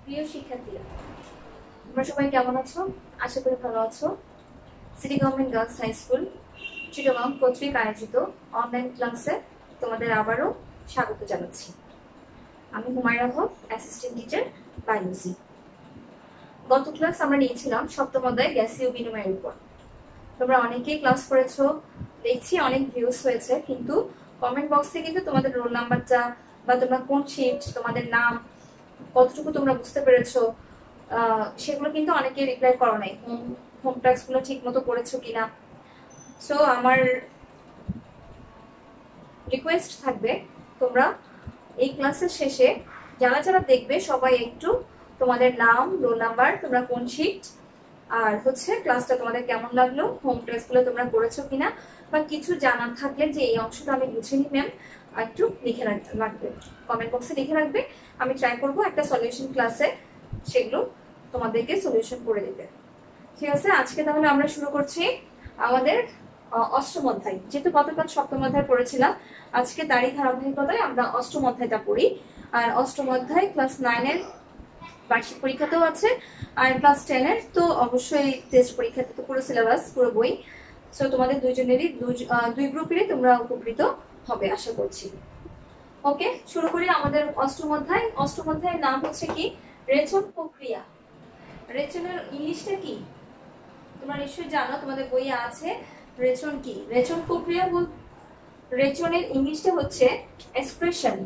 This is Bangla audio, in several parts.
প্রিয় শিক্ষার্থীরা, তোমরা সবাই কেমন আছো? আশা করি ভালো আছো। City government girls high school Chittagong কর্তৃক আয়োজিত অনলাইন ক্লাসে তোমাদের আবারও স্বাগত জানাচ্ছি। আমি Humaira Haque, assistant teacher biology. গত ক্লাস আমরা নিয়েছিলাম সপ্তম অধ্যায় গ্যাসীয় বিনিময়ের উপর। তোমরা অনেকেই ক্লাস করেছো, দেখছি অনেক ভিউজ হয়েছে, কিন্তু কমেন্ট বক্সে কিন্তু তোমাদের রোল নাম্বারটা বা তোমরা কোন শিফট, তোমাদের নাম, কতটুকু তোমরা বুঝতে পেরেছো সেগুলো কিন্তু অনেকে রিপ্লাই করো নাই। হোম টাস্কগুলো ঠিক মতো করেছো কিনা। সো আমার রিকোয়েস্ট থাকবে, তোমরা এই ক্লাসের শেষে যারা যারা দেখবে সবাই একটু তোমাদের নাম, রোল নাম্বার, তোমরা কোন শিফট, আর ক্লাসটা তোমাদের কেমন লাগলো, হোম টাস্কগুলো তোমরা করেছো কিনা, বা কিছু জানার থাকলে যে এই অংশটা আমি বুঝিনি ম্যাম, একটু লিখে রাখবে, কমেন্ট বক্সে লিখে রাখবে। আমি ট্রাই করবো একটা সলিউশন ক্লাসে সেগুলো তোমাদেরকে সলিউশন করে দিতে। ঠিক আছে, আজকে তাহলে আমরা শুরু করছি আমাদের অষ্টম অধ্যায়। যেহেতু গতকাল সপ্তম অধ্যায় পড়েছিলাম, আজকে তারই ধারাবাহিকতায় আমরা অষ্টম অধ্যায়টা পড়ি। আর অষ্টম অধ্যায় ক্লাস 9-এর বার্ষিক পরীক্ষাতেও আছে, আর ক্লাস 10-এর তো অবশ্যই টেস্ট পরীক্ষাতে তো পুরো সিলেবাস, পুরো বই। সো তোমাদের দুইজনেরই দুই গ্রুপেরই তোমরা উপকৃত হবে আশা করছি। ওকে, শুরু করি আমাদের অষ্টম অধ্যায়। অষ্টম অধ্যায়ের নাম হচ্ছে কি? রেচন প্রক্রিয়া। রেচনের ইংলিশটা কি তোমরা নিশ্চয়ই জানো, তোমাদের বইয়ে আছে। রেচন কি? রেচন প্রক্রিয়া রেচনের ইংলিশটা হচ্ছে এক্সপ্রেশন।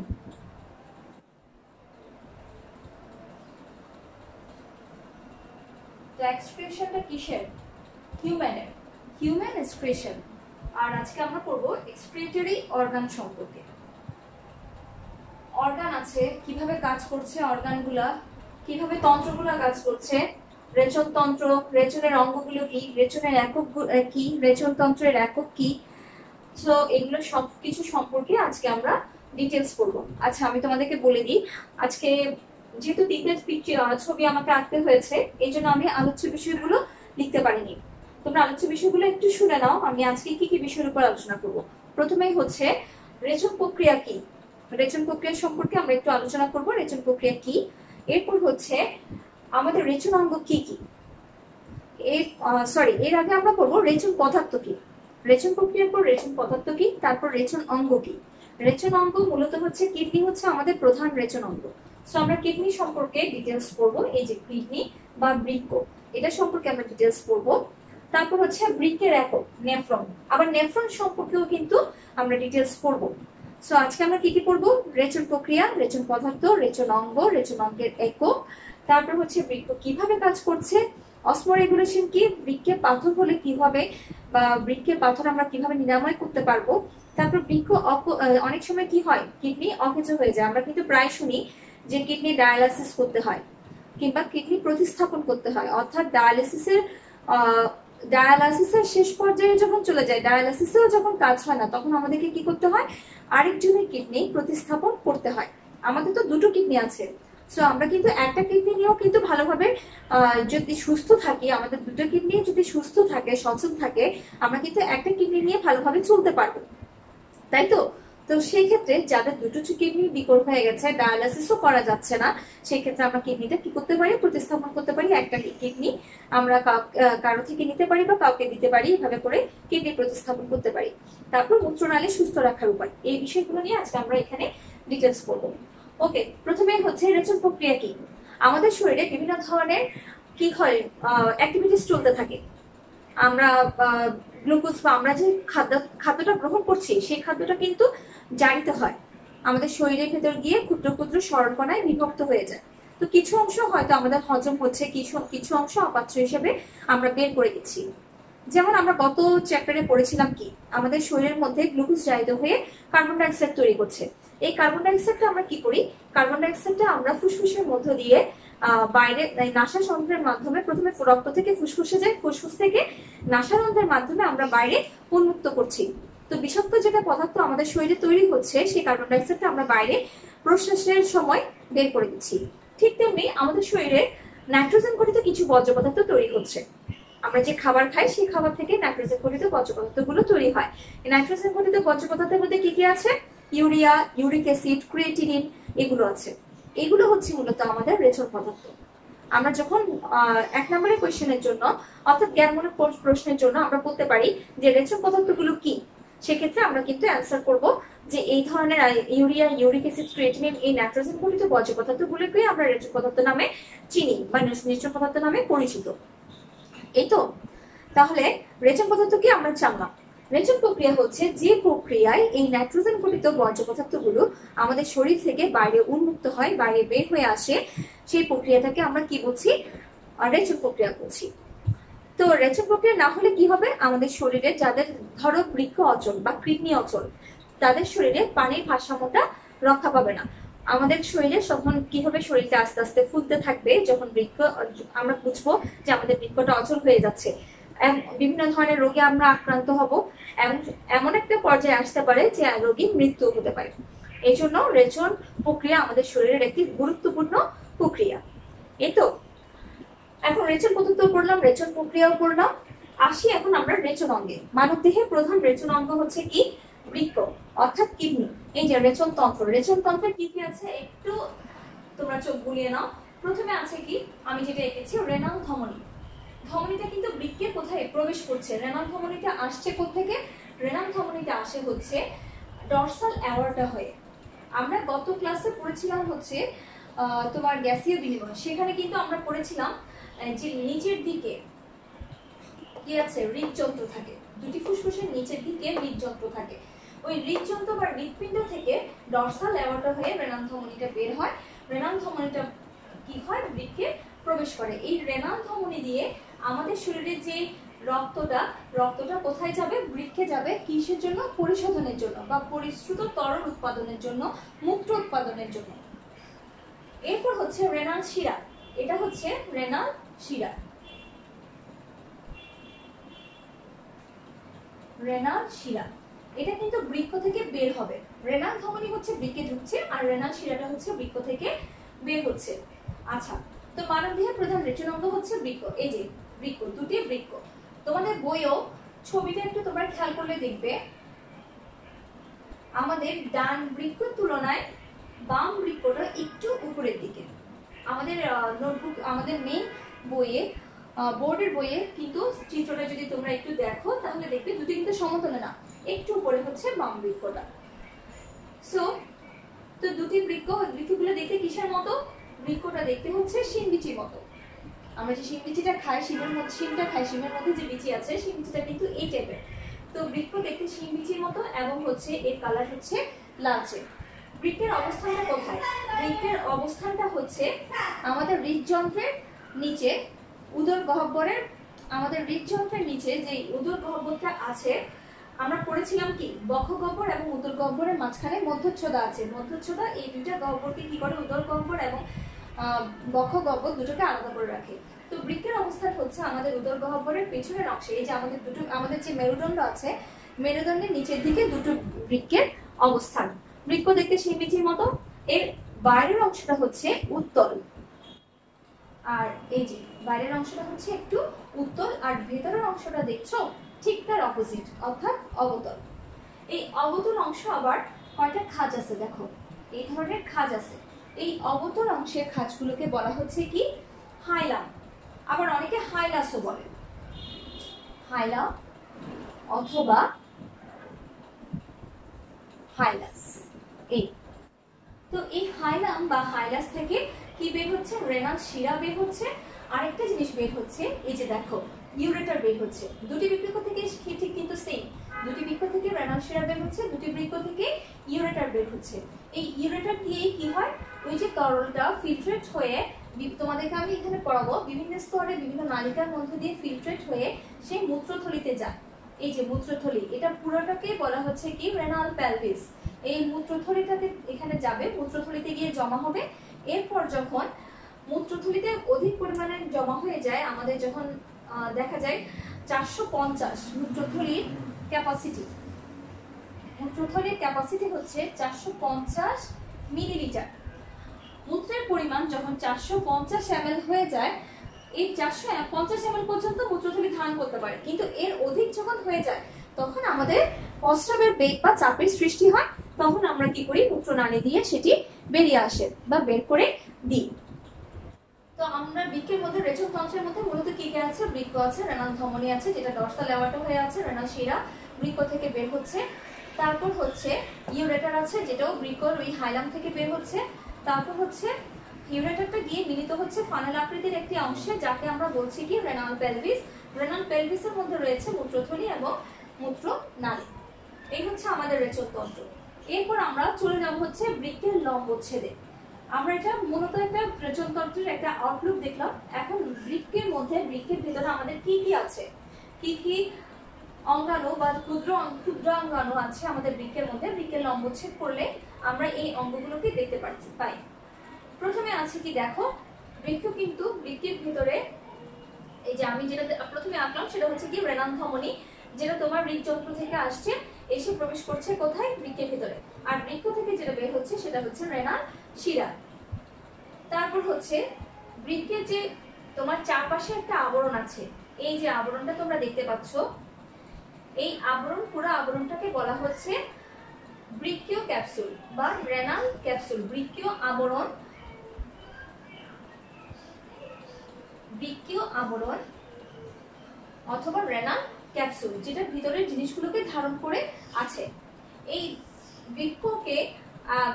তো এক্সপ্রেশনটা কিসের? হিউম্যানের, হিউম্যান এক্সপ্রেশন। আর আজকে আমরা পড়বো এক্সক্রিটরি অর্গান সম্পর্কে। অর্গান আছে, কিভাবে কাজ করছে অর্গানগুলা, কিভাবে তন্ত্রগুলা কাজ করছে, রেচন তন্ত্র, রেচনের অঙ্গগুলো কি, রেচনের একক কি, রেচন তন্ত্রের একক কি। সো এগুলো সবকিছু সম্পর্কে আজকে আমরা ডিটেলস পড়বো। আচ্ছা, আমি তোমাদেরকে বলে দিই, আজকে যেহেতু তিনটে ছবি আমাকে আঁকতে হয়েছে, এই জন্য আমি আলোচ্য বিষয়গুলো লিখতে পারিনি। তোমরা আলোচ্য বিষয়গুলো একটু শুনে নাও, আমি আজকে কি কি বিষয়ের উপর আলোচনা করব। প্রথমেই হচ্ছে রেচন প্রক্রিয়া কি, রেচন প্রক্রিয়া সম্পর্কে আমরা একটু আলোচনা করব, রেচন প্রক্রিয়া কি। এরপর হচ্ছে আমাদের রেচন অঙ্গ কি কি। এর আগে আমরা পড়বো রেচন পদার্থ কি। রেচন প্রক্রিয়ার পর রেচন পদার্থ কি, তারপর রেচন অঙ্গ কি। রেচন অঙ্গ মূলত হচ্ছে কিডনি, হচ্ছে আমাদের প্রধান রেচন অঙ্গ। সো আমরা কিডনি সম্পর্কে ডিটেলস পড়বো, এই যে কিডনি বা বৃক্ক, এটা সম্পর্কে আমরা ডিটেলস পড়বো। তারপর হচ্ছে বৃক্কের একক নেফ্রন, আবার নেফ্রন সম্পর্কেও কিন্তু আমরা ডিটেলস পড়বো। সো আজকে আমরা কি কি পড়বো? রেচন প্রক্রিয়া, রেচন পদার্থ, রেচন অঙ্গ, রেচন অঙ্গের একক, তারপর হচ্ছে বৃক্ক কিভাবে কাজ করছে, অসমোরেগুলেশন কি, বৃক্কে পাথর হলে কি হবে, বা বৃক্কের পাথর আমরা কিভাবে নিরাময় করতে পারবো। তারপর বৃক্ক অনেক সময় কি হয়, কিডনি অকেজ হয়ে যায়। আমরা কিন্তু প্রায় শুনি যে কিডনি ডায়ালাইসিস করতে হয়, কিংবা কিডনি প্রতিস্থাপন করতে হয়, অর্থাৎ ডায়ালাইসিসের শেষ পর্যায়ে যখন চলে যায়, ডায়ালাইসিসেও যখন কাজ হয় না, তখন আমাদেরকে কি করতে হয়? আরেকজনের কিডনি প্রতিস্থাপন করতে হয়। আমাদের তো দুটো কিডনি আছে, সো আমরা কিন্তু একটা কিডনি নিয়েও কিন্তু ভালোভাবে যদি সুস্থ থাকি, আমাদের দুটো কিডনি যদি সুস্থ থাকে, সচল থাকে, আমরা কিন্তু একটা কিডনি নিয়ে ভালোভাবে চলতে পারবো, তাই তো? তো সেই ক্ষেত্রে যাদের দুটো কিডনি বিকল হয়ে গেছে, ডায়ালাইসিসও করা যাচ্ছে না, সেই ক্ষেত্রে আমরা কিডনিটা কি করতে পারি? প্রতিস্থাপন করতে পারি। একটা কিডনি আমরা কারো থেকে নিতে পারি বা কাউকে দিতে পারি, এভাবে করে কিডনি প্রতিস্থাপন করতে পারি। তারপর মূত্রনালী সুস্থ রাখার উপায়, এই বিষয়গুলো নিয়ে আজকে আমরা এখানে ডিটেলস করবো। ওকে, প্রথমে হচ্ছে রেচন প্রক্রিয়া কি। আমাদের শরীরে বিভিন্ন ধরনের কি হয়, অ্যাক্টিভিটিস চলতে থাকে। আমরা গ্লুকোজ বা আমরা যে খাদ্যটা গ্রহণ করছি, সেই খাদ্যটা কিন্তু জারিত হয়, আমাদের শরীরের ভেতর গিয়ে ক্ষুদ্র ক্ষুদ্র সরলকণায় বিভক্ত হয়ে যায়। তো কিছু অংশ হয়তো আমাদের হজম হচ্ছে, কিছু অংশ অপাচ্য হিসেবে আমরা বের করে দিচ্ছি। যেমন আমরা গত চ্যাপ্টারে পড়েছিলাম কি, আমাদের শরীরের মধ্যে গ্লুকোজ জারিত হয়ে কার্বন ডাইঅক্সাইড তৈরি করছে। এই কার্বন ডাইঅক্সাইডটা আমরা কি করি? কার্বন ডাইঅক্সাইডটা আমরা ফুসফুসের মধ্য দিয়ে বাইরে নাসারন্ধ্রের মাধ্যমে, প্রথমে রক্ত থেকে ফুসফুসে যায়, ফুসফুস থেকে নাসারন্ধ্রের মাধ্যমে আমরা বাইরে উন্মুক্ত করছি। তো বিষাক্ত যেটা পদার্থ আমাদের শরীরে তৈরি হচ্ছে, সেই কার্বন ডাইঅক্সাইডটা আমরা বাইরে প্রশ্বাসের সময় বের করে দিচ্ছি। ঠিক তেমনি আমাদের শরীরে নাইট্রোজেন ঘটিত কিছু বর্জ্য পদার্থ তৈরি হচ্ছে। আমরা যে খাবার খাই, সেই খাবার থেকে নাইট্রোজেন ঘটিত বর্জ্য পদার্থগুলো তৈরি হয়। এই নাইট্রোজেন ঘটিত বর্জ্য পদার্থের মধ্যে কি কি আছে? ইউরিয়া, ইউরিক অ্যাসিড, ক্রিয়েটিনিন, এগুলো আছে। এগুলো হচ্ছে মূলত আমাদের রেচন পদার্থ। আমরা যখন 1 নম্বরের কোয়েশ্চেনের জন্য অর্থাৎ জ্ঞানমূলক প্রশ্নের জন্য আমরা বলতে পারি যে রেচন পদার্থগুলো কি, সেক্ষেত্রে আমরা কিন্তু অ্যান্সার করব যে এই ধরনের ইউরিয়া, ইউরিক অ্যাসিড, ক্রিয়েটিনিন, এই নাইট্রোজেন গঠিত বর্জ্য পদার্থগুলোকে আমরা রেচন পদার্থ নামে চিনি বা নিশ্চয় পদার্থ নামে পরিচিত। এই তো, তাহলে রেচন পদার্থ কি আমরা জানলাম। রেচন প্রক্রিয়া হচ্ছে যে প্রক্রিয়ায় এই নাইট্রোজেন গঠিত বর্জ্য পদার্থগুলো আমাদের শরীর থেকে বাইরে উন্মুক্ত হয়, বাইরে বের হয়ে আসে, সেই প্রক্রিয়াটাকে আমরা কি বলছি? রেচন প্রক্রিয়া বলছি। তো রেচন প্রক্রিয়া না হলে কি হবে? আমাদের শরীরে যাদের ধরো বৃক্ক অচল বা কিডনি অচল, তাদের শরীরে পানির ভারসাম্যটা রক্ষা পাবে না। আমাদের শরীরে তখন কি হবে? শরীরটা আস্তে আস্তে ফুলতে থাকবে। যখন বৃক্ক, আমরা বুঝবো যে আমাদের বৃক্কটা অচল হয়ে যাচ্ছে, বিভিন্ন ধরনের রোগে আমরা আক্রান্ত হব, এমন একটা পর্যায়ে আসতে পারে যে রোগীর মৃত্যু হতে পারে। এই জন্য রেচন প্রক্রিয়া আমাদের শরীরের একটি গুরুত্বপূর্ণ প্রক্রিয়া। এই তো, এখন রেচন পদ্ধতি পড়লাম, রেচন প্রক্রিয়াও পড়লাম। আসি এখন আমরা রেচন অঙ্গে। মানব দেহের প্রধান রেচন অঙ্গ হচ্ছে কি? বৃক্ক অর্থাৎ কিডনি। এই যে রেচন তন্ত্র, রেচন তন্ত্রে কি কি আছে একটু তোমরা চোখ বুলিয়ে নাও। প্রথমে আছে কি, আমি যেটা এঁকেছি, রেনাল ধমনী। ধমনীটা কিন্তু বৃক্কে কোথায় প্রবেশ করছে? রেনাল ধমনীটা আসছে কোত্থেকে? রেনাল ধমনীটা আসে হচ্ছে ডরসাল অ্যাওর্টা হয়ে। আমরা গত ক্লাসে পড়েছিলাম হচ্ছে তোমার গ্যাসীয় বিনিময়, সেখানে কিন্তু আমরা পড়েছিলাম যে নিচের দিকে কি আছে? হৃদযন্ত্র থাকে, দুটি ফুসফুসের নিচের দিকে হৃদযন্ত্র থাকে। ওই হৃদযন্ত্র বা হৃদপিণ্ড থেকে ডরসাল অ্যাওর্টা হয়ে রেনাল ধমনীটা বের হয়। রেনাল ধমনীটা কি হয়? বৃক্কে প্রবেশ করে। এই রেনাল ধমনী দিয়ে আমাদের শরীরে যে রক্তটা কোথায় যাবে? বৃক্কে যাবে। কিসের জন্য? পরিশোধনের জন্য বা পরিশ্রুত তরল উৎপাদনের জন্য, মূত্র উৎপাদনের জন্য। এরপর হচ্ছে রেনাল শিরা। এটা হচ্ছে রেনাল শিরা। রেনাল শিরা এটা কিন্তু বৃক্ক থেকে বের হবে। রেনাল ধমনী হচ্ছে বৃক্কে ঢুকছে, আর রেনাল শিরাটা হচ্ছে বৃক্ক থেকে বের হচ্ছে। আচ্ছা, তো মানবদেহের প্রধান রেচন অঙ্গ হচ্ছে বৃক্ক। এই যে বৃক্ক, দুটি বৃক্ক। তোমাদের বইও ছবিটা একটু তোমরা খেয়াল করলে দেখবে আমাদের ডান বৃক্কের তুলনায় বাম বৃক্কটা একটু উপরের দিকে। আমাদের নোটবুক, আমাদের মেইন বইয়ে, বোর্ডের বইয়ে কিন্তু চিত্রটা যদি তোমরা একটু দেখো তাহলে দেখবে দুটি কিন্তু সমতলে না, একটু উপরে হচ্ছে বাম বৃক্কটা। তো দুটি বৃক্ষগুলো দেখতে কিসের মতো? বৃক্ষটা দেখতে হচ্ছে শিম বিচির মতো। আমরা যে শিম বিচিটা খাই, শিমটা খাই, শিমের মধ্যে যে বিচি আছে সেই বিচিটা কিন্তু এই টাইপের। তো বৃক্ষ দেখতে শিম বিচির মতো এবং হচ্ছে এর কালার হচ্ছে লালচে। বৃক্কের অবস্থানটা কোথায়? বৃক্কের অবস্থানটা হচ্ছে আমাদের হৃদযন্ত্রের নিচে, উদর গহ্বরের, আমাদের হৃদযন্ত্রের নিচে যে উদর গহ্বরটা আছে, আমরা পড়েছিলাম কি বক্ষ গহ্বর এবং উদর গহ্বরের মাঝখানে মধ্যচ্ছদা আছে। মধ্যচ্ছদা এই দুইটা গহ্বরকে কি করে? উদর গহ্বর এবং বক্ষ গহ্বর দুটোকে আলাদা করে রাখে। তো বৃক্কের অবস্থান হচ্ছে আমাদের উদর গহ্বরের পেছনের অংশে। এই যে আমাদের যে মেরুদণ্ড আছে, মেরুদণ্ডের নিচের দিকে দুটো বৃক্কের অবস্থান। বৃক্ক দেখতে শিম বিচির মতো। এর বাইরের অংশটা হচ্ছে উত্তল, আর এই যে বাইরের অংশটা হচ্ছে একটু উত্তল, আর ভেতরের অংশটা দেখছো ঠিক তার অপোজিট, অর্থাৎ অবতল। এই অবতল অংশ আবার কয়টা খাঁজ আছে দেখো, এই ধরনের খাঁজ আছে। এই অবতল অংশের খাঁজগুলোকে বলা হচ্ছে কি? হাইলাম। আবার অনেকে হাইলাসও বলে, হাইলাম অথবা হাইলাস। এই তো এই হাইলাম বা হাইলাস থেকে কি বের হচ্ছে? রেনাল শিরা বের হচ্ছে। আরেকটা জিনিস বের হচ্ছে, এই যে দেখো ইউরেটার বের হচ্ছে। দুটি বৃক্ক থেকে ঠিক কিন্তু সেম, দুটি বৃক্ক থেকে রেনাল শিরা বের হচ্ছে, দুটি বৃক্ক থেকে ইউরেটার বের হচ্ছে। এই ইউরেটার দিয়ে কি হয়? ওই যে তরলটা ফিল্ট্রেট হয়ে, তোমাদেরকে আমি এখানে পড়াবো, বিভিন্ন স্তরে বিভিন্ন নালিকার মধ্যে দিয়ে ফিল্ট্রেট হয়ে সেই মূত্রথলিতে যায়। এই যে মূত্রথলি, এটা পুরোটাকে বলা হচ্ছে কি? Renal pelvis. এই মূত্রথলিটাতে এখানে যাবে, মূত্রথলিতে গিয়ে জমা হবে। এরপর যখন মূত্রথলিতে অধিক পরিমাণে জমা হয়ে যায়, আমাদের যখন দেখা যায় 450 মূত্রথলির ক্যাপাসিটি, মূত্রথলির ক্যাপাসিটি হচ্ছে 450 মিলিলিটার। মূত্রের পরিমাণ যখন 450 ml হয়ে যায়, এই 450 ml পর্যন্ত মূত্রথলি ধারণ করতে পারে, কিন্তু এর অধিক যখন হয়ে যায় তখন আমাদের প্রস্রাবের বেগ বা চাপের সৃষ্টি হয়, তখন আমরা কি করি, মূত্রনালী দিয়ে সেটি বেরিয়ে আসে বা বের করে দিই। তো আমরা বৃক্কের মধ্যে, রেচনতন্ত্রের মধ্যে মূলত কি কি আছে, বৃক্ক আছে, রেনাল ধমনী আছে যেটা ডর্সাল অ্যাওর্টা হয়ে আছে, রেনাল শিরা বৃক্ক থেকে বের হচ্ছে। তারপর হচ্ছে ইউরেটার আছে যেটাও বৃক্কর ওই হাইলাম থেকে বের হচ্ছে। তারপর হচ্ছে ইউরেটারটা গিয়ে মিলিত হচ্ছে ফানেল আকৃতির একটি অংশে যাকে আমরা বলছি কি রেনাল পেলভিস। রেনাল পেলভিসের মধ্যে রয়েছে মূত্রথলি এবং মূত্রনালী। এই হচ্ছে আমাদের রেচনতন্ত্র। এরপর আমরা চলে যাব হচ্ছে বৃক্কের লম্বচ্ছেদে। আমরা এটা মূলত একটা রেচনতন্ত্রের একটা আউটলুক দেখলাম। এখন বৃক্কের মধ্যে, বৃক্কের ভিতরে আমাদের কি কি আছে, কি কি অঙ্গাণু বা ক্ষুদ্র অঙ্গাণু আছে আমাদের বৃক্কের মধ্যে। বৃক্কের লম্বচ্ছেদ করলে আমরা এই অঙ্গগুলোকে দেখতে পাই। প্রথমে আছে কি দেখো, বৃক্ক কিন্তু বৃক্কের ভিতরে এই যে আমি যেটা প্রথমে আঁকলাম সেটা হচ্ছে কি রেনাল ধমনী, যেটা তোমার হৃদযন্ত্র থেকে আসছে, এসে প্রবেশ করছে কোথায়, বৃক্কের ভিতরে। আর বৃক্ক থেকে যেটা বের হচ্ছে সেটা হচ্ছে রেনাল শিরা। তারপর হচ্ছে বৃক্কের যে তোমার চারপাশে একটা আবরণ আছে, এই যে আবরণটা তোমরা দেখতে পাচ্ছ, এই আবরণ, পুরো আবরণটাকে বলা হচ্ছে বৃক্কীয় ক্যাপসুল বা রেনাল ক্যাপসুল। বৃক্কীয় আবরণ, বৃক্কীয় আবরণ অথবা রেনাল ক্যাপসুল, যেটা ভিতরের জিনিসগুলোকে ধারণ করে আছে। এই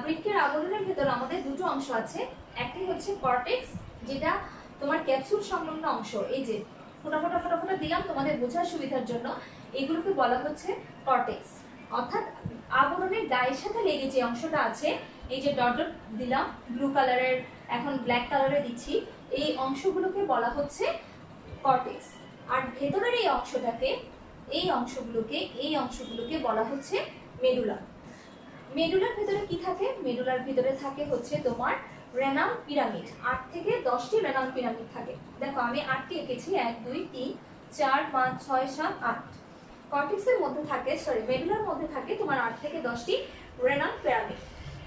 বৃক্কের আবরণের ভেতরে আমাদের দুটো অংশ আছে। একটি হচ্ছে কর্টেক্স, যেটা তোমার ক্যাপসুল সংলগ্ন অংশ। এই যে ফোটা ফোটা ফোটা ফোটা দিলাম তোমাদের বোঝার সুবিধার জন্য, এগুলোকে বলা হচ্ছে কর্টেক্স। অর্থাৎ আবরণের গায়ের সাথে লেগে যে অংশটা আছে, এই যে ডট ডট দিলাম ব্লু কালারের, এখন ব্ল্যাক কালারে দিচ্ছি, এই অংশগুলোকে বলা হচ্ছে কর্টেক্স। আর ভেতরের এই অংশগুলোকে বলা হচ্ছে মেডুলা। মেডুলার ভিতরে কি থাকে, মেডুলার ভিতরে থাকে হচ্ছে তোমার রেনাল পিরামিড। 8 থেকে 10টি রেনাল পিরামিড থাকে। দেখো আমি 8টি এঁকেছি, 1 2 3 4 5 6 7 8। কর্টেক্সের মধ্যে থাকে, মেডুলার মধ্যে থাকে তোমার 8 থেকে 10টি রেনাল পিরামিড।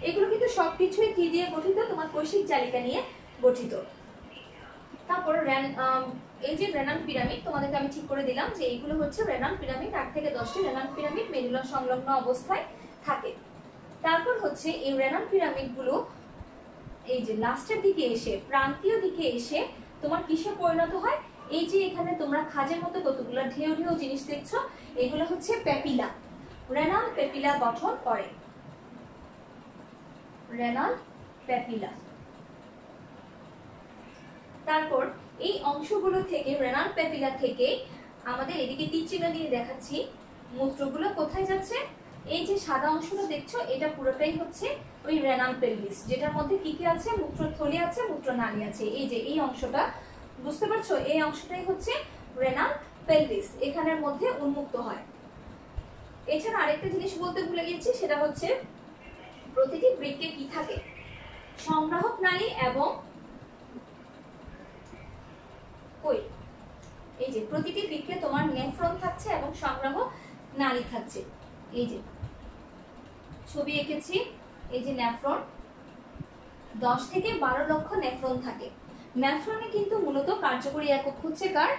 এগুলো কিন্তু সবকিছুই কি দিয়ে গঠিত, তোমার কৈশিক জালিকা নিয়ে গঠিত। তারপর এই যে রেনাল পিরামিড তোমাদেরকে আমি ঠিক করে দিলাম যে এইগুলো হচ্ছে রেনাল পিরামিড। 8 থেকে 10টি রেনাল পিরামিড মেডুলা সংলগ্ন অবস্থায় থাকে। তারপর হচ্ছে এই রেনাল পিরামিড গুলো এই যে লাস্টের দিকে এসে, প্রান্তীয় দিকে এসে তোমার কিসে পরিণত হয়, এই যে এখানে তোমরা খাজের মতো কতগুলো ঢেউ ঢেউ জিনিস দেখছো, এগুলো হচ্ছে প্যাপিলা। রেনাল প্যাপিলা গঠন করে, রেনাল প্যাপিলা। তারপর এই অংশগুলো থেকে, রেনাল প্যাপিলা থেকে আমাদের এদিকে তীর চিহ্ন দিয়ে দেখাচ্ছি, মূত্রগুলো কোথায় যাচ্ছে। এই যে সাদা অংশটা দেখছো, এটা পুরোটাই হচ্ছে ওই রেনাল পেলভিস, যেটার মধ্যে কি কি আছে, মূত্রথলি আছে, মূত্রনালী আছে। এই যে এই অংশটা বুঝতে পারছো, এই অংশটাই হচ্ছে রেনাল পেলভিস, এখানের মধ্যে উন্মুক্ত হয়। এছাড়া আরেকটা জিনিস বলতে ভুলে গেছি, সেটা হচ্ছে প্রতিটি বৃক্কে কি থাকে, সংগ্রাহক নালী এবং এই যে প্রতিটি বৃক্কে তোমার নেফ্রন থাকছে এবং সংগ্রাহক নালী থাকছে। এই যে ছবি এঁকেছি, এই যে নেফ্রন, 10 থেকে 12 লক্ষ নেফ্রন থাকে। নেফ্রনে কিন্তু মূলত কার্যকরী একক হচ্ছে কার,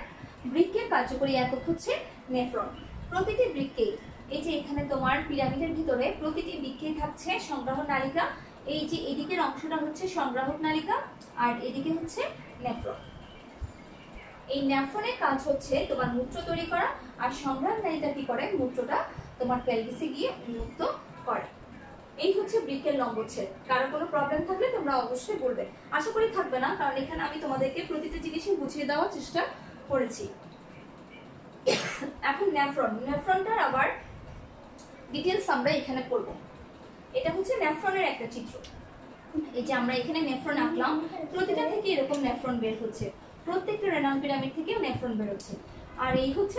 বৃক্কের কার্যকরী একক হচ্ছে নেফ্রন। প্রতিটি বৃক্কে, এই যে এখানে তোমার পিরামিডের ভিতরে প্রতিটি বৃক্কে থাকছে সংগ্রাহক নালিকা। এই যে এদিকের অংশটা হচ্ছে সংগ্রাহক নালিকা আর এদিকে হচ্ছে নেফ্রন। এই নেফ্রনের কাজ হচ্ছে তোমার মূত্র তৈরি করা, আর সংগ্রাহক নালিকা কি করে, মূত্রটা তোমার পেলভিসে গিয়ে উন্মুক্ত করে। এই হচ্ছে বৃক্কের লম্বচ্ছেদ। কারো কোনো প্রবলেম থাকলে তোমরা অবশ্যই বলবে, আশা করি থাকবে না, কারণ এখানে আমি তোমাদেরকে প্রতিটা জিনিসই বুঝিয়ে দেওয়ার চেষ্টা করেছি। এখন নেফ্রনটার আবার ডিটেলস আমরা এখানে পড়ব। এটা হচ্ছে নেফ্রনের একটা চিত্র। এই যে আমরা এখানে নেফ্রন আঁকলাম, প্রতিটা থেকে এরকম নেফ্রন বের হচ্ছে, প্রত্যেকটা রেনাল পিরামিড থেকেও নেফ্রন বের হচ্ছে। আর এই হচ্ছে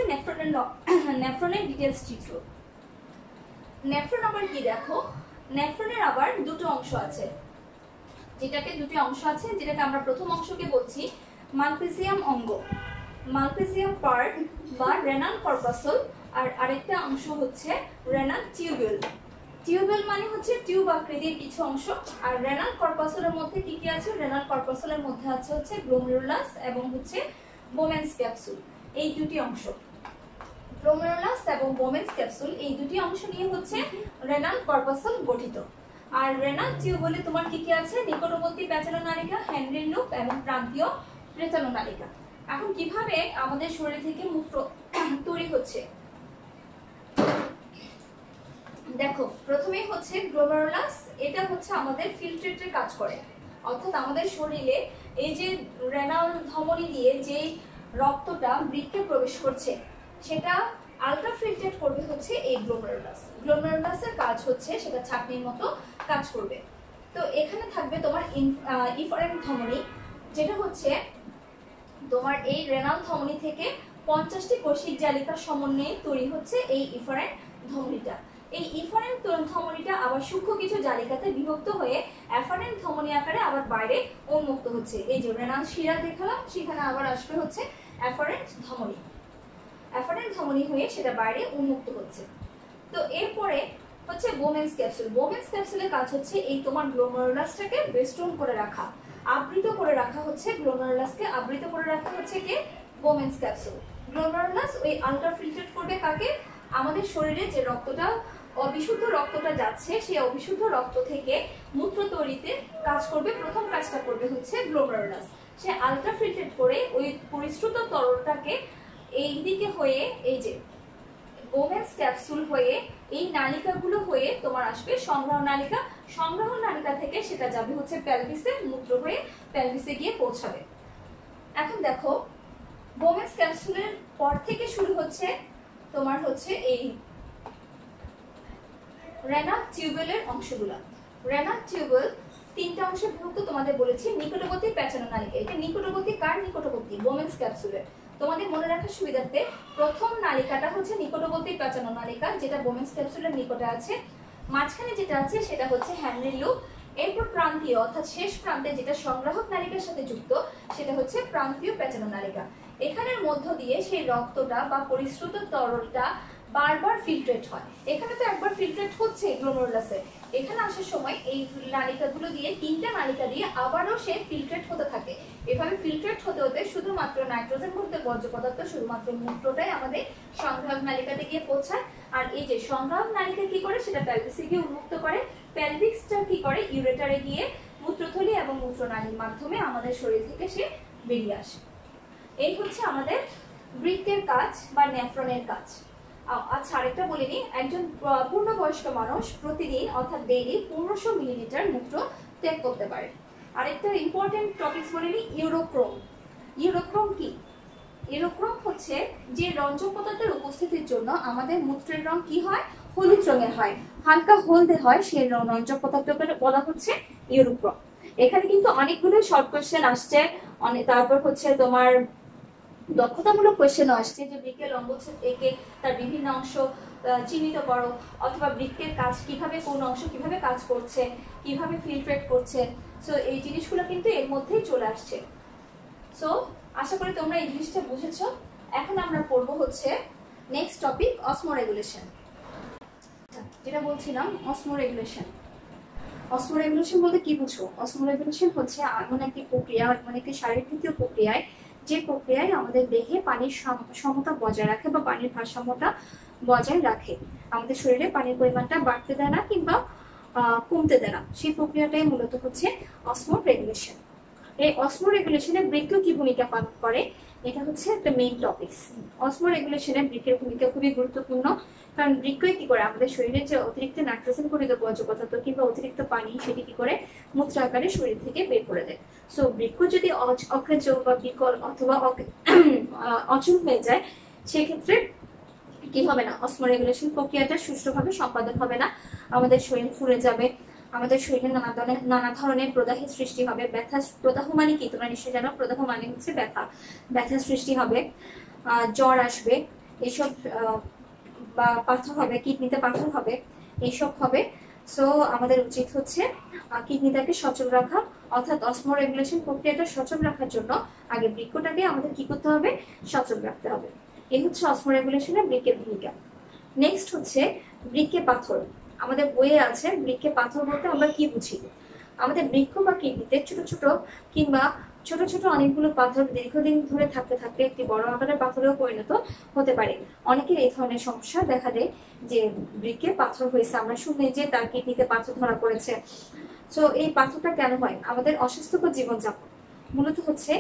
নেফ্রনের ডিটেলস চিত্র। নেফ্রন আবার কি দেখো, নেফ্রনের আবার দুটো অংশ আছে, যেটাকে আমরা প্রথম অংশকে বলছি মালপিসিয়াম অঙ্গ, মালপিসিয়াম পার্ট বা রেনাল কর্পাসল, আর আরেকটা অংশ হচ্ছে রেনাল টিউবেল। টিউবেল মানে হচ্ছে টিউব আকৃতির কিছু অংশ। আর রেনাল কর্পাসলের মধ্যে কি কি আছে, রেনাল কর্পাসলের মধ্যে আছে হচ্ছে গ্লোমেরুলাস এবং হচ্ছে বোমেন্স ক্যাপসুল, এই দুটি অংশ। গ্লোমেরুলাস এবং বোমেন্স ক্যাপসুল এই দুটি অংশ নিয়ে হচ্ছে রেনাল কর্পাসল গঠিত। আর রেনাল টিউবুলে তোমার কি কি আছে? নিকটবর্তী প্যাচানো নালিকা, হেনরি লুপ এবং প্রান্তীয় প্রেচানো নালিকা। এখন কিভাবে আমাদের শরীর থেকে মূত্র তৈরি হচ্ছে দেখো, প্রথমেই হচ্ছে গ্লোমেরুলাস, এটা হচ্ছে আমাদের ফিল্ট্রেটের কাজ করে, অর্থাৎ আমাদের শরীরে এই যে রেনাল ধমনী দিয়ে যে রক্তটা বৃক্কে প্রবেশ করছে সেটা আলট্রা ফিল্ট্রেট করবে হচ্ছে এই গ্লোমেরুলাস। গ্লোমেরুলাসের কাজ হচ্ছে সেটা ছাঁকনির মতো কাজ করবে। তো এখানে থাকবে তোমার ইফারেন্ট ধমনী, যেটা হচ্ছে তোমার এই রেনাল ধমনী থেকে 50টি কোষিক জালিকার সমন্বয়ে তৈরি হচ্ছে এই ইফারেন্ট ধমনীটা। এই ইফারেন্ট ধমনীটা আবার সূক্ষ্ম কিছু জালিকাতে বিভক্ত হয়ে অ্যাফারেন্ট ধমনী আকারে আবার বাইরে উন্মুক্ত হচ্ছে। এই যে রেনাল শিরা দেখালাম, সেখানে আবার আসবে হচ্ছে অ্যাফারেন্ট ধমনী। অ্যাফারেন্ট ধমনী হয়ে সেটা বাইরে উন্মুক্ত হচ্ছে। তো এরপরে হচ্ছে বোমেন্স ক্যাপসুল। বোমেন্স ক্যাপসুলের কাজ হচ্ছে এই তোমার গ্লোমেরুলাসটাকে বেষ্টন করে রাখা, আবৃত করে রাখা হচ্ছে গ্লোমেরুলাসকে আবৃত করে রাখা হচ্ছে কি বোমেন্স ক্যাপসুল। গ্লোমেরুলাস ওই আলট্রা ফিল্টার করবে কাকে? আমাদের শরীরে যে রক্তটা অবিশুদ্ধ রক্তটা যাচ্ছে সেই অবিশুদ্ধ রক্ত থেকে মূত্র তৈরিতে কাজ করবে। প্রথম কাজটা করবে হচ্ছে গ্লোমেরুলাস, সে আলট্রা ফিল্টার করে ওই পরিশ্রুত তরলটাকে এই দিকে হয়ে এই যে বোমেন্স ক্যাপসুল হয়ে এই নালিকাগুলো হয়ে তোমার আসবে সংগ্রহ নালিকা। সংগ্রহ নালিকা থেকে সেটা যাবে হচ্ছে পেলভিসে, মূত্র হয়ে পেলভিসে গিয়ে পৌঁছাবে। এখন দেখো, বোমেন্স ক্যাপসুলের পর থেকে শুরু হচ্ছে তোমার হচ্ছে এই রেনাল টিউবুলের অংশগুলো। রেনাল টিউবুল তিনটা অংশে বিভক্ত, তোমাদের বলেছি নিকটবর্তী প্যাচানো নালিকা। এটা নিকটবর্তী কার নিকটবর্তী? বোমেন্স ক্যাপসুলের। তোমাদের মনে রাখার সুবিধার্থে প্রথম নালিকাটা হচ্ছে নিকটবর্তী প্যাচানো নালিকা, যেটা বোমেন্স ক্যাপসুলের নিকটে আছে। মাঝখানে যেটা আছে সেটা হচ্ছে হেনরি লুপ। এরপর প্রান্তীয় অর্থাৎ শেষ প্রান্তে যেটা সংগ্রাহক নালিকার সাথে যুক্ত সেটা হচ্ছে প্রান্তীয় প্যাচানো নালিকা। এখানের মধ্য দিয়ে সেই রক্তটা বা পরিশ্রুত তরলটা বারবার ফিল্ট্রেট হয়। এখানে তো একবার ফিল্ট্রেট হচ্ছে গ্লোমেরুলাসে, এখানে আসার সময় এই নালিকাগুলো দিয়ে তিনটা নালিকা দিয়ে আবারও সে ফিল্ট্রেট হতে থাকে। এভাবে ফিল্ট্রেট হতে হতে শুধুমাত্র নাইট্রোজেন মুক্ত বর্জ্য পদার্থ শুধুমাত্র মূত্রটাই আমাদের সংগ্রাহক নালিকাতে গিয়ে পৌঁছায়। আর এই যে সংগ্রাহক নালিকা কি করে? সেটা পেলভিসে গিয়ে উন্মুক্ত করে। পেলভিসটা কি করে? ইউরেটারে গিয়ে মূত্রথলি এবং মূত্রনালীর মাধ্যমে আমাদের শরীর থেকে সে বেরিয়ে আসে। এই হচ্ছে আমাদের বৃক্কের কাজ বা নেফ্রনের কাজ। আচ্ছা, আরেকটা বলে নিই, একজন পূর্ণবয়স্ক মানুষ প্রতিদিন অর্থাৎ ডেইলি 1500 মিলিলিটার মূত্র ত্যাগ করতে পারে। আরেকটা ইম্পর্টেন্ট টপিকস বলে নিই, ইউরোক্রোম। ইউরোক্রোম কি? ইউরোক্রোম হচ্ছে যে রঞ্জক পদার্থের উপস্থিতির জন্য আমাদের মূত্রের রং কি হয়? হলুদ রঙের হয়, হালকা হলদে হয়, সেই রঞ্জক পদার্থকে বলা হচ্ছে ইউরোক্রোম। এখানে কিন্তু অনেকগুলো শর্ট কোশ্চেন আসছে, তারপর হচ্ছে তোমার দক্ষতামূলক কোশ্চেনও আসছে যে বৃক্কের লম্বচ্ছেদ এঁকে তার বিভিন্ন অংশ চিহ্নিত করো, অথবা বৃক্কের কাজ কিভাবে, কোন অংশ কিভাবে কাজ করছে, কিভাবে ফিল্ট্রেট করছে। সো এই জিনিসগুলো কিন্তু এর মধ্যেই চলে আসছে। সো আশা করি তোমরা এই জিনিসটা বুঝেছো। এখন আমরা পড়বো হচ্ছে নেক্সট টপিক, অসমোরেগুলেশন। যেটা বলছিলাম অসমোরেগুলেশন। অসমোরেগুলেশন বলতে কি বুঝো? অসমোরেগুলেশন হচ্ছে এমন একটি প্রক্রিয়া, মানে একটি শারীরবৃত্তীয় প্রক্রিয়ায়, যে প্রক্রিয়ায় আমাদের দেহে পানির সমতা বজায় রাখে বা পানির ভারসাম্যটা বজায় রাখে। আমাদের শরীরে পানির পরিমাণটা বাড়তে দেয় না কিংবা কমতে দেয় না, সেই প্রক্রিয়াটাই মূলত হচ্ছে অসমোরেগুলেশন। এই অসমোরেগুলেশনে বৃক্ক কি ভূমিকা পালন করে, এটা হচ্ছে একটা মেইন টপিক। অসমোরেগুলেশনে বৃক্কের ভূমিকা খুবই গুরুত্বপূর্ণ, কারণ বৃক্কই কি করে আমাদের শরীরে যে অতিরিক্ত নাইট্রোজেন ঘটিত বর্জ্য পদার্থ কিংবা অতিরিক্ত পানি সেটি কি করে মূত্র আকারে শরীর থেকে বের করে দেয়। সো বৃক্ক যদি অকেজ বা বিকল অথবা অচল হয়ে যায়, সেক্ষেত্রে কি হবে না, অসমোরেগুলেশন প্রক্রিয়াটা সুষ্ঠুভাবে সম্পাদন হবে না, আমাদের শরীর ফুলে যাবে, আমাদের শরীরে নানা ধরনের প্রদাহের সৃষ্টি হবে। ব্যথা, প্রদাহ মানে কি তোমরা নিশ্চয়ই জানো, প্রদাহ মানে হচ্ছে ব্যথা, ব্যথার সৃষ্টি হবে, জ্বর আসবে, এইসব বা পাথর হবে, কিডনিতে পাথর হবে, এইসব হবে। সো আমাদের উচিত হচ্ছে কিডনিটাকে সচল রাখা, অর্থাৎ অসমোরেগুলেশন প্রক্রিয়াটা সচল রাখার জন্য আগে বৃক্কটাকে আমাদের কি করতে হবে? সচল রাখতে হবে। এই হচ্ছে অসমোরেগুলেশনের বৃক্কের ভূমিকা। নেক্সট হচ্ছে বৃক্কে পাথর। আমাদের বইয়ে আছে বৃক্কে পাথর বলতে আমরা কি বুঝি। আমাদের বৃক্ক বা কিডনিতে ছোট ছোট কিংবা ছোট ছোট অনেকগুলো পাথর দীর্ঘদিন ধরে থাকতে থাকতে একটি বড় আকারের পাথরেও পরিণত হতে পারে। অনেকের এই ধরনের সমস্যা দেখা দেয় যে বৃক্কে পাথর হয়েছে, আমরা শুনি যে তার কিডনিতে পাথর ধরা পড়েছে। তো এই পাথরটা কেন হয়? আমাদের অস্বাস্থ্যকর জীবনযাপন মূলত হচ্ছে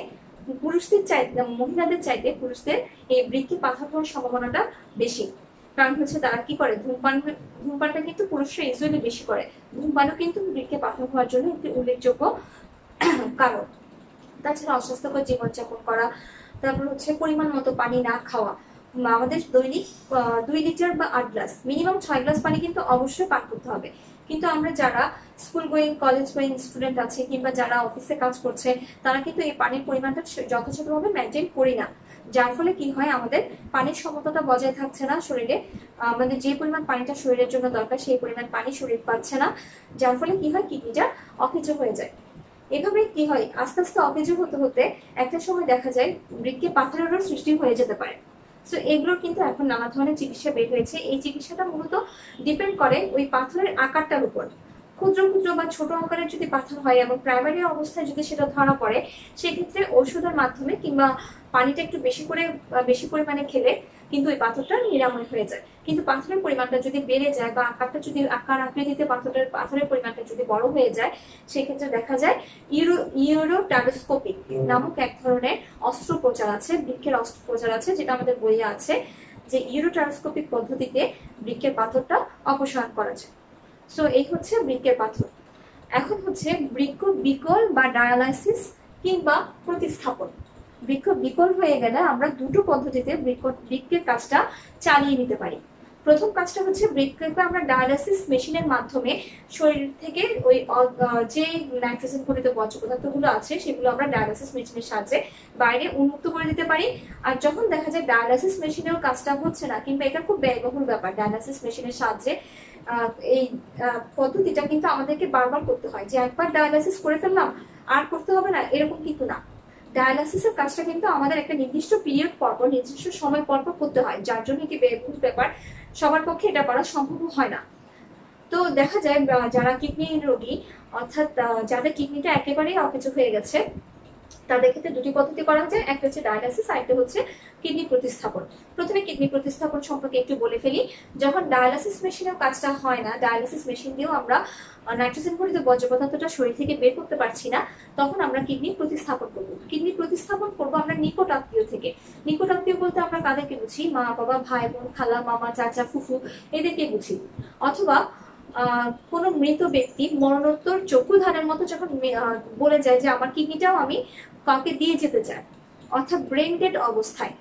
পুরুষদের চাইতে, মহিলাদের চাইতে পুরুষদের এই বৃক্কে পাথর হওয়ার সম্ভাবনাটা বেশি। কারণ হচ্ছে তারা কি করে, ধূমপানটা কিন্তু পুরুষরা ইউজুয়ালি বেশি করে। ধূমপানও কিন্তু বৃক্কে পাথর হওয়ার জন্য একটি উল্লেখযোগ্য কারণ। তাছাড়া অস্বাস্থ্যকর জীবনযাপন করা, তারপর হচ্ছে পরিমাণ মতো পানি না খাওয়া। আমাদের দৈনিক 2 লিটার বা 8 গ্লাস, মিনিমাম 6 গ্লাস পানি কিন্তু অবশ্যই পান করতে হবে। কিন্তু আমরা যারা school going, college going student আছে কিংবা যারা অফিসে কাজ করছে, তারা কিন্তু এই পানির পরিমাণটা যথাযথভাবে মেনটেন করি না। যার ফলে কি হয়, আমাদের পানির সমতাটা বজায় থাকছে না শরীরে। আমাদের যে পরিমাণ পানিটা শরীরের জন্য দরকার সেই পরিমাণ পানি শরীর পাচ্ছে না। যার ফলে কি হয়, কিডনিটা অকেজ হয়ে যায়। এভাবে কি হয়, আস্তে আস্তে অকেজ হতে হতে একটা সময় দেখা যায় বৃক্কে পাথরেরও সৃষ্টি হয়ে যেতে পারে। সো এগুলোর কিন্তু এখন নানা ধরনের চিকিৎসা বের হয়েছে। এই চিকিৎসাটা মূলত ডিপেন্ড করে ওই পাথরের আকারটার উপর। ক্ষুদ্র ক্ষুদ্র বা ছোট আকারের যদি পাথর হয় এবং প্রাইমারি অবস্থায় যদি সেটা ধরা পড়ে, সেক্ষেত্রে ওষুধের মাধ্যমে কিংবা পানিটা একটু বেশি পরিমাণে খেলে কিন্তু ওই পাথরটা নিরাময় হয়ে যায়। কিন্তু পাথরের পরিমাণটা যদি বেড়ে যায় বা আকারটা যদি আকার আকৃতিতে পাথরের পরিমাণটা যদি বড় হয়ে যায়, সেক্ষেত্রে দেখা যায় ইউরোটারোস্কোপি নামক এক ধরনের অস্ত্রোপচার আছে, বৃক্কের অস্ত্রোপচার আছে, যেটা আমাদের বইয়ে আছে যে ইউরোটারোস্কোপিক পদ্ধতিতে বৃক্কের পাথরটা অপসারণ করা যায়। সো এই হচ্ছে বৃক্কের পাথর। এখন হচ্ছে বৃক্ক বিকল বা ডায়ালাইসিস কিংবা প্রতিস্থাপন। বৃক্ক বিকল হয়ে গেলে আমরা দুটো পদ্ধতিতে বৃক্কের কাজটা চালিয়ে নিতে পারি। প্রথম কাজটা হচ্ছে বৃক্ককে আমরা ডায়ালাইসিস মেশিনের মাধ্যমে শরীর থেকে ওই যে নাইট্রোজেন ঘটিত বর্জ্য পদার্থগুলো আছে সেগুলো আমরা ডায়ালাইসিস মেশিনের সাহায্যে বাইরে উন্মুক্ত করে দিতে পারি। আর যখন দেখা যায় ডায়ালাইসিস মেশিনেও কাজটা হচ্ছে না কিংবা এটা খুব ব্যয়বহুল ব্যাপার, ডায়ালাইসিস মেশিনের সাহায্যে এই পদ্ধতিটা কিন্তু আমাদেরকে বারবার করতে হয়, যে একবার ডায়ালাইসিস করে ফেললাম আর করতে হবে না, এরকম কিন্তু না। ডায়ালাইসিসের কাজটা কিন্তু আমাদের একটা নির্দিষ্ট পিরিয়ড পরপর, নির্দিষ্ট সময় পরপর করতে হয়, যার জন্য এটি ব্যয়বহুল ব্যাপার, সবার পক্ষে এটা করা সম্ভব হয় না। তো দেখা যায় যারা কিডনি রোগী, অর্থাৎ যাদের কিডনিটা একেবারেই অকেজো হয়ে গেছে, তাদের ক্ষেত্রে দুটি পদ্ধতি করা যায়, একটা হচ্ছে ডায়ালাইসিস আর একটা হচ্ছে কিডনি প্রতিস্থাপন। প্রথমে কিডনি প্রতিস্থাপন সম্পর্কে একটু বলে ফেলি। যখন ডায়ালাইসিস মেশিনের কাজটা হয় না, ডায়ালাইসিস মেশিন দিয়েও আমরা নাইট্রোজেন ঘটিত বর্জ্য পদার্থটা শরীর থেকে বের করতে পারছি না, তখন আমরা কিডনি প্রতিস্থাপন করবো। কিডনি প্রতিস্থাপন করবো আমরা নিকট আত্মীয় থেকে। নিকট আত্মীয় বলতে আমরা কাদেরকে বুঝি? মা বাবা, ভাই বোন, খালা, মামা, চাচা, ফুফু, এদেরকে বুঝি। অথবা কোনো মৃত ব্যক্তি মরণোত্তর চক্ষুদানের মতো যখন বলে যায় যে আমার কিডনিটাও আমি কাউকে দিয়ে যেতে চায়, অর্থাৎ ব্রেন ডেড অবস্থায়,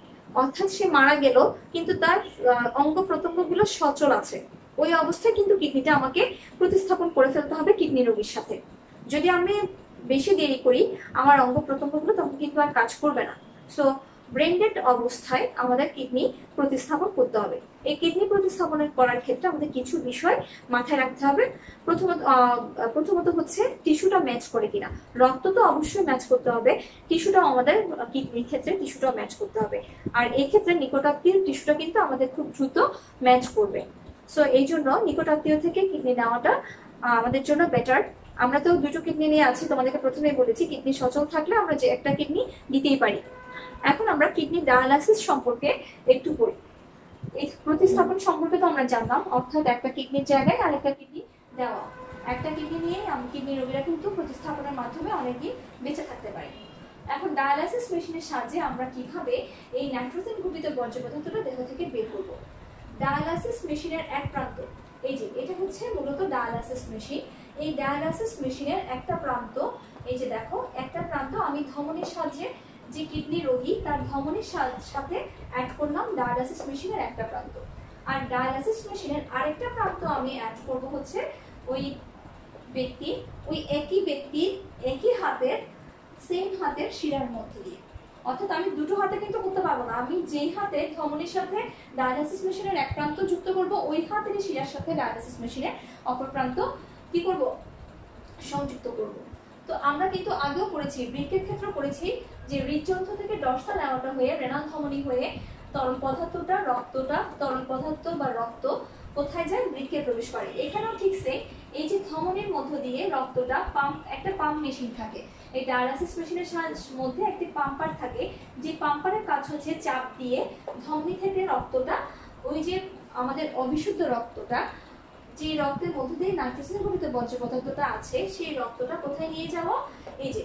অর্থাৎ সে মারা গেল কিন্তু তার অঙ্গ প্রত্যঙ্গগুলো সচল আছে, ওই অবস্থায় কিন্তু কিডনিটা আমাকে প্রতিস্থাপন করে ফেলতে হবে কিডনি রোগীর সাথে। যদি আমি বেশি দেরি করি, আমার অঙ্গ প্রত্যঙ্গগুলো তখন কিন্তু আর কাজ করবে না। সো ব্রেন ডেড অবস্থায় আমাদের কিডনি প্রতিস্থাপন করতে হবে। এই কিডনি প্রতিস্থাপনের করার ক্ষেত্রে আমাদের কিছু বিষয় মাথায় রাখতে হবে। প্রথমত হচ্ছে টিস্যুটা ম্যাচ করে কিনা। রক্ত তো অবশ্যই ম্যাচ করতে হবে, টিস্যুটাও আমাদের কিডনির ক্ষেত্রে টিস্যুটাও ম্যাচ করতে হবে। আর এই ক্ষেত্রে নিকটাত্মীয় টিস্যুটা কিন্তু আমাদের খুব দ্রুত ম্যাচ করবে। সো এই জন্য নিকটাত্মীয় থেকে কিডনি নেওয়াটা আমাদের জন্য বেটার। আমরা তো দুটো কিডনি নিয়ে আছি, তোমাদেরকে প্রথমেই বলেছি কিডনি সচল থাকলে আমরা যে একটা কিডনি দিতেই পারি। এখন আমরা কিডনি ডায়ালাইসিস সম্পর্কে একটু পড়ি। এই প্রতিস্থাপন সম্পর্কে তো আমরা জানলাম, অর্থাৎ একটা কিডনির জায়গায় আরেকটা কিডনি দেওয়া। একটা কিডনি নিয়ে কিডনি রোগীরা কিন্তু প্রতিস্থাপনের মাধ্যমে অনেকদিন বেঁচে থাকতে পারে। এখন ডায়ালাইসিস মেশিনের সাহায্যে আমরা কিভাবে এই নাইট্রোজেন ঘটিত বর্জ্য পদার্থটা দেহ থেকে বের করব? ডায়ালাইসিস মেশিনের এক প্রান্ত, এই যে এটা হচ্ছে মূলত ডায়ালাইসিস মেশিন। এই ডায়ালাইসিস মেশিনের একটা প্রান্ত, এই যে দেখো, একটা প্রান্ত আমি ধমনীর সাহায্যে, যে কিডনি রোগী তার ধমনীর সাথে অ্যাড করলাম ডায়ালাইসিস মেশিনের একটা প্রান্ত। আর ডায়ালাইসিস মেশিনের আরেকটা প্রান্ত আমি অ্যাড করব হচ্ছে ওই একই ব্যক্তির একই হাতের, সেম হাতের শিরার মধ্যে দিয়ে। অর্থাৎ আমি দুটো হাতে কিন্তু করতে পারবো না, আমি যেই হাতে ধমনীর সাথে ডায়ালাইসিস মেশিনের এক প্রান্ত যুক্ত করব, ওই হাতের শিরার সাথে ডায়ালাইসিস মেশিনের অপর প্রান্ত কি করব? সংযুক্ত করব। তো আমরা কিন্তু আগেও পড়েছি, বৃক্কের ক্ষেত্রে পড়েছি যে হৃদযন্ত্র থেকে ডর্সাল অ্যাওর্টা হয়ে রেনাল ধমনী হয়ে তরল পদার্থ বা রক্ত কোথায় যায়, বৃক্কে প্রবেশ করে। এখানেও ঠিক সেম, এই যে ধমনীর মধ্য দিয়ে রক্তটা একটা পাম্প মেশিন থাকে, এই ডায়ালাসিস মেশিনের মধ্যে একটি পাম্পার থাকে, যে পাম্পারের কাজ হচ্ছে চাপ দিয়ে ধমনী থেকে রক্তটা, ওই যে আমাদের অবিশুদ্ধ রক্তটা, যে রক্তের মধ্যে দিয়ে নাইট্রোজেন ঘটিত বর্জ্য পদার্থটা আছে, সেই রক্তটা কোথায় নিয়ে যাওয়া, এই যে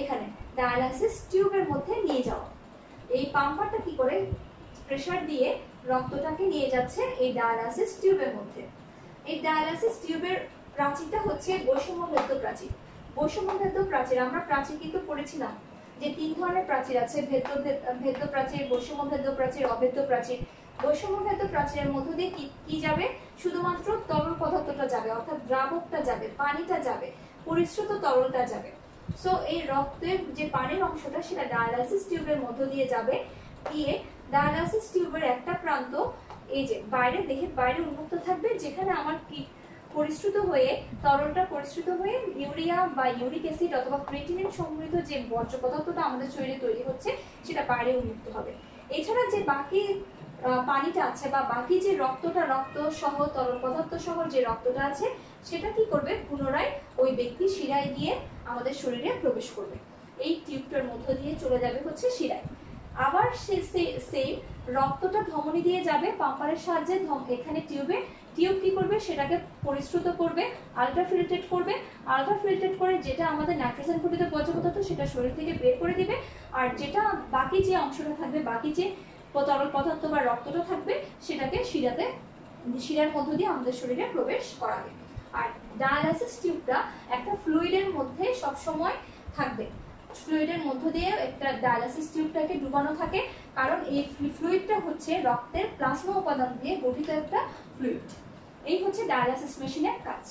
এখানে ডায়ালাসিস টিউবের মধ্যে নিয়ে যাওয়া। এই পাম্পারটা কি করে প্রেসার দিয়ে রক্তটাকে নিয়ে যাচ্ছে এই ডায়ালাসিস টিউবের মধ্যে। এই ডায়ালাসিস টিউবের প্রাচীরটা হচ্ছে বৈষম্যভেদ্য প্রাচীর। বৈষম্যভেদ্য প্রাচীর, আমরা প্রাচীর কিন্তু পড়েছিলাম যে 3 ধরনের প্রাচীর আছে, ভেদ্য প্রাচীর, বৈষম্যভেদ্য প্রাচীর, অভেদ্য প্রাচীর। বৈষম্যভেদ্য প্রাচীরের মধ্য দিয়ে কি যাবে, শুধুমাত্র তরল পদার্থটা যাবে, অর্থাৎ দ্রাবকটা যাবে, পানিটা যাবে, পরিশ্রুত তরলটা যাবে। সো এই রক্তের যে পানির অংশটা সেটা ডায়ালাসিস টিউবের মধ্য দিয়ে যাবে, গিয়ে ডায়ালাসিস টিউবের একটা প্রান্ত এই যে বাইরে, দেহের বাইরে উন্মুক্ত থাকবে, যেখানে আমার কি পরিশ্রুত হয়ে, তরলটা পরিশ্রুত হয়ে ইউরিয়া বা ইউরিক অ্যাসিড অথবা ক্রিয়েটিনিন সমৃদ্ধ যে বর্জ্য পদার্থটা আমাদের শরীরে তৈরি হচ্ছে সেটা বাইরে উন্মুক্ত হবে। এছাড়া যে বাকি পানিটা আছে বা বাকি যে রক্তটা, রক্ত সহ তরল পদার্থ সহ যে রক্তটা আছে, সেটা কি করবে, পুনরায় ওই ব্যক্তি শিরায় গিয়ে আমাদের শরীরে প্রবেশ করবে। এই টিউবটার মধ্য দিয়ে চলে যাবে হচ্ছে শিরায়। আবার সেই রক্তটা ধমনী দিয়ে যাবে পাম্পারের সাহায্যে এখানে টিউব কি করবে, সেটাকে পরিশ্রুত করবে, আলট্রাফিল্ট্রেট করবে, আলট্রাফিল্ট্রেট করে যেটা আমাদের নাইট্রোজেন ঘটিত বর্জ্য পদার্থ সেটা শরীর থেকে বের করে দিবে, আর যেটা বাকি যে অংশটা থাকবে, বাকি যে তরল পদার্থ বা রক্তটা থাকবে, সেটাকে শিরার মধ্য দিয়ে আমাদের শরীরে প্রবেশ করাবে। আর ডায়ালাসিস টিউবটা একটা ফ্লুইডের মধ্যে সবসময় থাকবে, ফ্লুইডের মধ্য দিয়ে একটা ডায়ালাসিস টিউবটাকে ডুবানো থাকে, কারণ এই ফ্লুইডটা হচ্ছে রক্তের প্লাজমা উপাদান দিয়ে গঠিত একটা ফ্লুইড। এই হচ্ছে ডায়ালাসিস মেশিনের কাজ।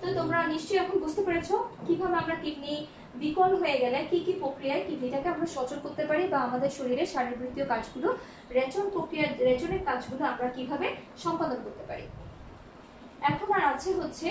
তো তোমরা নিশ্চয়ই এখন বুঝতে পেরেছো কিভাবে আমরা কিডনি বিকল হয়ে গেলে কি কি প্রক্রিয়ায় কিডনিটাকে আমরা সচল করতে পারি, বা আমাদের শরীরের শারীরবৃত্তীয় কাজগুলো, রেচনের কাজগুলো আমরা কিভাবে সম্পাদন করতে পারি। এখন আর আছে হচ্ছে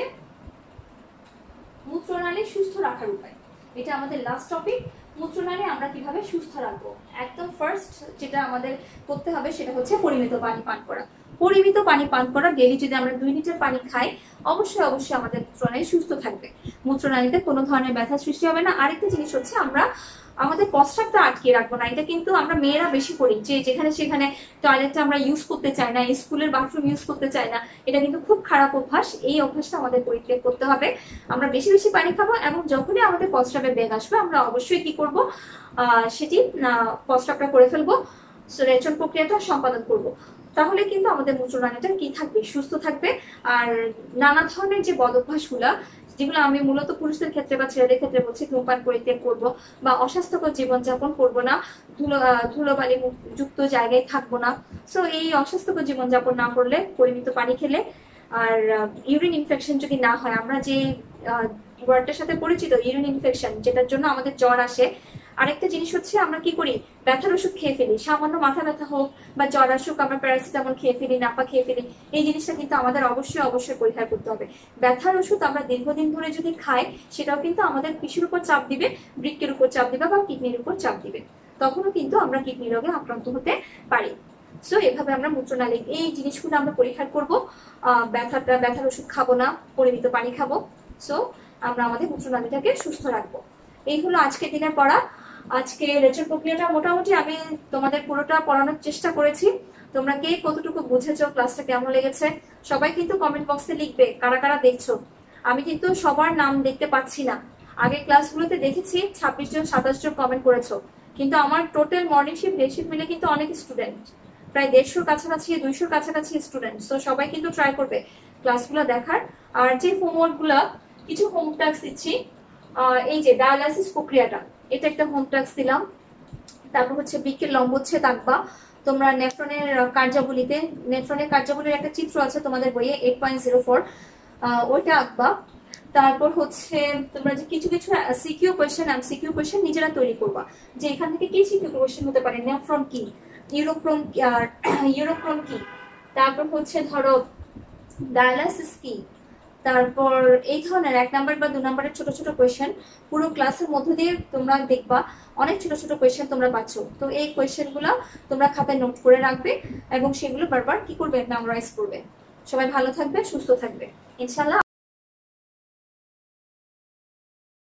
মূত্রনালী সুস্থ রাখার উপায়। এটা আমাদের লাস্ট টপিক। মূত্রনালী আমরা কিভাবে সুস্থ রাখবো, একদম ফার্স্ট যেটা আমাদের করতে হবে সেটা হচ্ছে পরিমিত পানি পান করা। পরিমিত পানি পান করা, ডেইলি যদি আমরা 2 লিটার পানি খাই, অবশ্যই অবশ্যই আমাদের মূত্রনালী সুস্থ থাকবে, মূত্রনালীতে কোনো ধরনের ব্যথা সৃষ্টি হবে না। আরেকটা জিনিস হচ্ছে আমরা আমাদের প্রস্রাবটা আটকে রাখবো না। এটা কিন্তু আমরা মেয়েরা বেশি করি, যে যেখানে সেখানে টয়লেটটা আমরা ইউজ করতে চাই না, স্কুলের বাথরুম ইউজ করতে চাই না। এটা কিন্তু খুব খারাপ অভ্যাস, এই অভ্যাসটা আমাদের পরিত্যাগ করতে হবে। আমরা বেশি বেশি পানি খাবো, এবং যখনই আমাদের প্রস্রাবে বেগ আসবে আমরা অবশ্যই কি করব, সেটি প্রস্রাবটা করে ফেলবো, রেচন প্রক্রিয়াটা সম্পাদন করব। তাহলে কিন্তু আমাদের মূত্রনালীটা কি থাকবে, সুস্থ থাকবে। আর নানা ধরনের যে বদভ্যাসগুলা, যেগুলো আমি মূলত পুরুষদের ক্ষেত্রে বা ছেলেদের ক্ষেত্রে বলছি, ধূমপান পরিত্যাগ করবো, বা অস্বাস্থ্যকর জীবনযাপন করবো না, ধুলোবালি যুক্ত জায়গায় থাকবো না। সো এই অস্বাস্থ্যকর জীবনযাপন না করলে, পরিমিত পানি খেলে, আর ইউরিন ইনফেকশন যদি না হয়, আমরা যে ওয়ার্ডটার সাথে পরিচিত ইউরিন ইনফেকশন, যেটার জন্য আমাদের জ্বর আসে। আরেকটা জিনিস হচ্ছে আমরা কি করি, ব্যথার ওষুধ খেয়ে ফেলি, সামান্য মাথা ব্যথা হোক বা জ্বর আসুক আমরা প্যারাসিটামল খেয়ে ফেলি, নাপা খেয়ে ফেলি। এই জিনিসটা কিন্তু আমাদের অবশ্যই অবশ্যই পরিহার করতে হবে। ব্যথার ওষুধ আমরা দীর্ঘদিন ধরে যদি খাই, সেটাও কিন্তু আমাদের পিঠের উপর চাপ দিবে, বৃক্কের উপর চাপ দিবে, বা কিডনির উপর চাপ দিবে, তখনও কিন্তু আমরা কিডনি রোগে আক্রান্ত হতে পারি। সো এভাবে আমরা মূত্রনালী এই জিনিসগুলো আমরা পরিহার করবো। ব্যথার ওষুধ খাবো না, পরিমিত পানি খাবো। সো আমরা আমাদের মূত্রনালীটাকে সুস্থ রাখবো। এই হলো আজকের দিনের পড়া। আজকে রেচন প্রক্রিয়াটা মোটামুটি আমি তোমাদের পুরোটা পড়ানোর চেষ্টা করেছি। তোমরা কে কতটুকু বুঝেছো, ক্লাসটা কেমন লেগেছে, সবাই কিন্তু কমেন্ট বক্সে লিখবে কারা কারা দেখছো। আমি কিন্তু সবার নাম দেখতে পাচ্ছি না। আগের ক্লাসগুলোতে দেখেছি 26 জন 27 জন কমেন্ট করেছো, কিন্তু আমার total morning shift day shift মিলে কিন্তু অনেক স্টুডেন্ট, প্রায় 150 কাছাকাছি 200 কাছাকাছি স্টুডেন্ট। তো সবাই কিন্তু ট্রাই করবে ক্লাসগুলো দেখার। আর যে হোমওয়ার্কগুলো, কিছু হোম টাস্ক দিচ্ছি। এই যে ডায়ালাইসিস প্রক্রিয়াটা, এটা একটা হোম টাস্ক দিলাম। তারপর হচ্ছে বৃক্কের লম্বচ্ছেদ আঁকবা তোমরা নেফ্রনের কার্যাবলীর একটা চিত্র আছে তোমাদের বইয়ে 8.04, ওইটা আঁকবা। তারপর হচ্ছে তোমরা যে কিছু কিছু সিকিউ কোয়েশ্চেন, এমসিকিউ কোয়েশ্চেন নিজেরা তৈরি করবা, যে এখান থেকে কি সিকিউ কোয়েশ্চেন হতে পারে, নেফ্রন কি, ইউরোক্রোন কি, তারপর হচ্ছে ধরো ডায়ালাইসিস কি, তারপর এই ধরনের 1 নাম্বার বা 2 নাম্বারের ছোট ছোট কোয়েশ্চেন পুরো ক্লাসের মধ্য দিয়ে তোমরা দেখবা অনেক ছোট ছোট কোয়েশ্চেন তোমরা পাচ্ছ। তো এই কোয়েশ্চেনগুলো তোমরা খাতায় নোট করে রাখবে এবং সেগুলো বারবার কি করবে, মেমোরাইজ করবে। সবাই ভালো থাকবে, সুস্থ থাকবে ইনশাআল্লাহ।